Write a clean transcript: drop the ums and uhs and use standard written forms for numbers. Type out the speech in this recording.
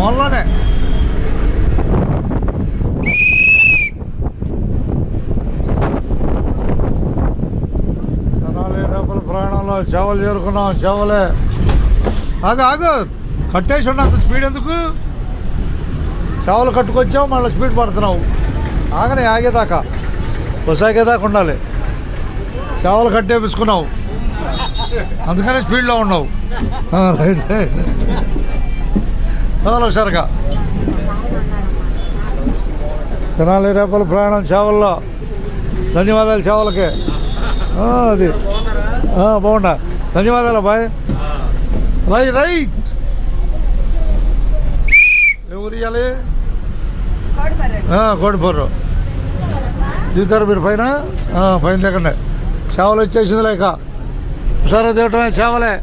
మొన్ననే డబ్బుల ప్రయాణంలో చేవలు చేరుకున్నాం. చేవలే ఆగు కట్టేసి ఉన్నంత స్పీడ్ ఎందుకు? చేవలు కట్టుకొచ్చావు మళ్ళీ స్పీడ్ పడుతున్నావు. ఆగనే ఆగేదాకా బొసాగేదాకా ఉండాలి. చేవలు కట్టేపించుకున్నావు అందుకనే స్పీడ్లో ఉన్నావు. రైట్ రైట్ హుషారుగా తెనాలి రేపల ప్రయాణం చేవల్లో. ధన్యవాదాలు చేవలకి. అది బాగుండా. ధన్యవాదాలు బాయ్. రైట్ ఎవరు ఇవ్వాలి? కోడిపర్రు దిగుతారు మీరు పైన. పైన లేకుండా చేవలు వచ్చేసింది లేక హుషారు దిగటమే చేవలే.